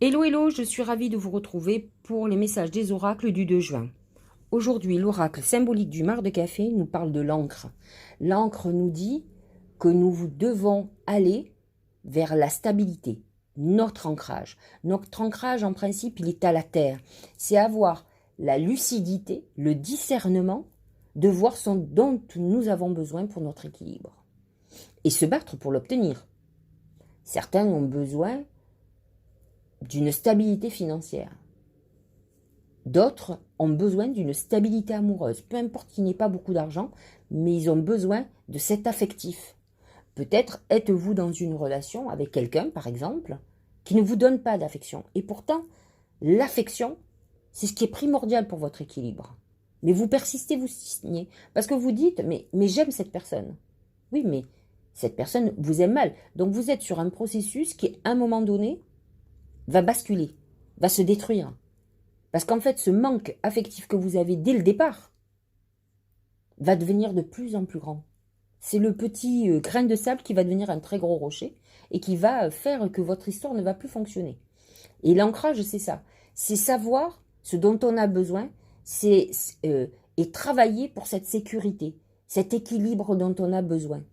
Hello, hello, je suis ravie de vous retrouver pour les messages des oracles du 2 juin. Aujourd'hui, l'oracle symbolique du mar de café nous parle de l'encre. L'encre nous dit que nous devons aller vers la stabilité, notre ancrage. Notre ancrage, en principe, il est à la terre. C'est avoir la lucidité, le discernement de voir ce dont nous avons besoin pour notre équilibre. Et se battre pour l'obtenir. Certains ont besoin d'une stabilité financière. D'autres ont besoin d'une stabilité amoureuse. Peu importe qu'il n'y ait pas beaucoup d'argent, mais ils ont besoin de cet affectif. Peut-être êtes-vous dans une relation avec quelqu'un, par exemple, qui ne vous donne pas d'affection. Et pourtant, l'affection, c'est ce qui est primordial pour votre équilibre. Mais vous persistez, vous signez, parce que vous dites, mais j'aime cette personne. Oui, mais cette personne vous aime mal. Donc vous êtes sur un processus qui, à un moment donné, va basculer, va se détruire. Parce qu'en fait, ce manque affectif que vous avez dès le départ va devenir de plus en plus grand. C'est le petit grain de sable qui va devenir un très gros rocher et qui va faire que votre histoire ne va plus fonctionner. Et l'ancrage, c'est ça. C'est savoir ce dont on a besoin et travailler pour cette sécurité, cet équilibre dont on a besoin.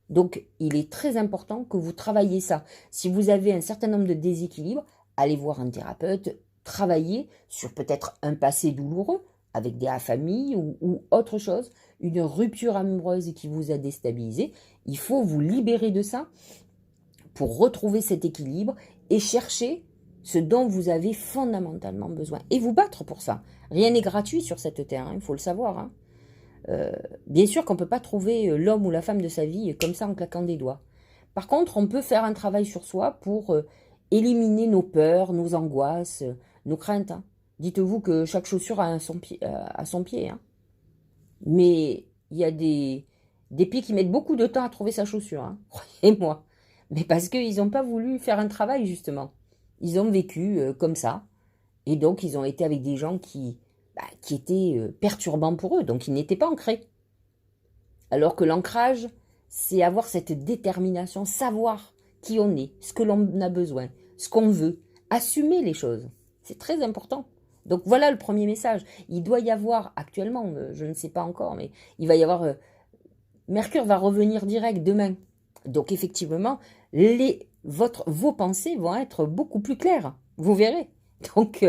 Donc, il est très important que vous travailliez ça. Si vous avez un certain nombre de déséquilibres, allez voir un thérapeute, travaillez sur peut-être un passé douloureux avec des familles ou autre chose, une rupture amoureuse qui vous a déstabilisé. Il faut vous libérer de ça pour retrouver cet équilibre et chercher ce dont vous avez fondamentalement besoin. Et vous battre pour ça. Rien n'est gratuit sur cette terre, il faut le savoir, hein. Bien sûr qu'on ne peut pas trouver l'homme ou la femme de sa vie comme ça en claquant des doigts. Par contre, on peut faire un travail sur soi pour éliminer nos peurs, nos angoisses, nos craintes. Hein. Dites-vous que chaque chaussure a son pied. Hein. Mais il y a des pieds qui mettent beaucoup de temps à trouver sa chaussure, hein, croyez-moi. Mais parce qu'ils n'ont pas voulu faire un travail, justement. Ils ont vécu comme ça. Et donc, ils ont été avec des gens qui étaient perturbants pour eux, donc ils n'étaient pas ancrés. Alors que l'ancrage, c'est avoir cette détermination, savoir qui on est, ce que l'on a besoin, ce qu'on veut, assumer les choses. C'est très important. Donc voilà le premier message. Il doit y avoir, actuellement, je ne sais pas encore, mais il va y avoir... Mercure va revenir direct demain. Donc effectivement, vos pensées vont être beaucoup plus claires. Vous verrez. Donc...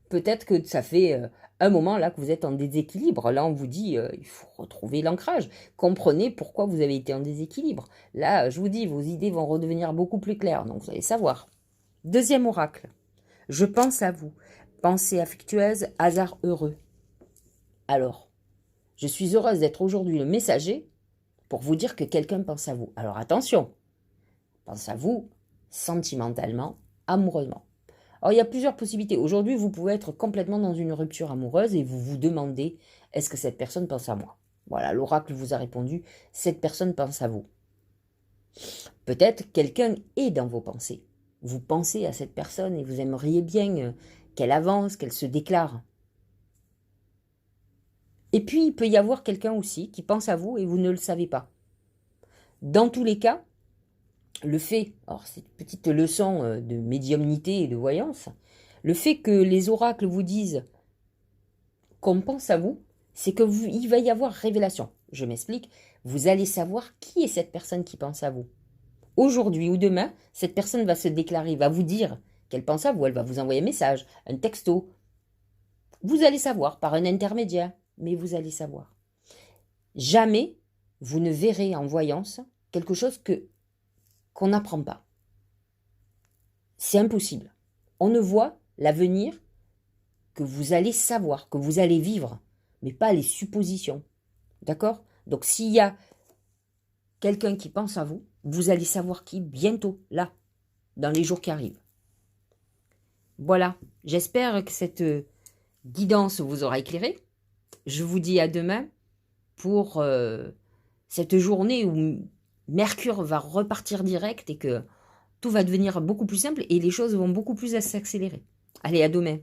peut-être que ça fait un moment là que vous êtes en déséquilibre. Là, on vous dit il faut retrouver l'ancrage. Comprenez pourquoi vous avez été en déséquilibre. Là, je vous dis, vos idées vont redevenir beaucoup plus claires. Donc, vous allez savoir. Deuxième oracle. Je pense à vous. Pensée affectueuse, hasard heureux. Alors, je suis heureuse d'être aujourd'hui le messager pour vous dire que quelqu'un pense à vous. Alors, attention. Pense à vous sentimentalement, amoureusement. Alors, il y a plusieurs possibilités. Aujourd'hui, vous pouvez être complètement dans une rupture amoureuse et vous vous demandez, est-ce que cette personne pense à moi? Voilà, l'oracle vous a répondu, cette personne pense à vous. Peut-être quelqu'un est dans vos pensées. Vous pensez à cette personne et vous aimeriez bien qu'elle avance, qu'elle se déclare. Et puis, il peut y avoir quelqu'un aussi qui pense à vous et vous ne le savez pas. Dans tous les cas, le fait, alors c'est une petite leçon de médiumnité et de voyance, le fait que les oracles vous disent qu'on pense à vous, c'est qu'il va y avoir révélation. Je m'explique, vous allez savoir qui est cette personne qui pense à vous. Aujourd'hui ou demain, cette personne va se déclarer, va vous dire qu'elle pense à vous, elle va vous envoyer un message, un texto. Vous allez savoir par un intermédiaire, mais vous allez savoir. Jamais vous ne verrez en voyance quelque chose qu'on n'apprend pas. C'est impossible. On ne voit l'avenir que vous allez savoir, que vous allez vivre, mais pas les suppositions. D'accord? Donc s'il y a quelqu'un qui pense à vous, vous allez savoir qui bientôt, là, dans les jours qui arrivent. Voilà, j'espère que cette guidance vous aura éclairé. Je vous dis à demain pour cette journée où Mercure va repartir direct et que tout va devenir beaucoup plus simple et les choses vont beaucoup plus s'accélérer. Allez, à demain.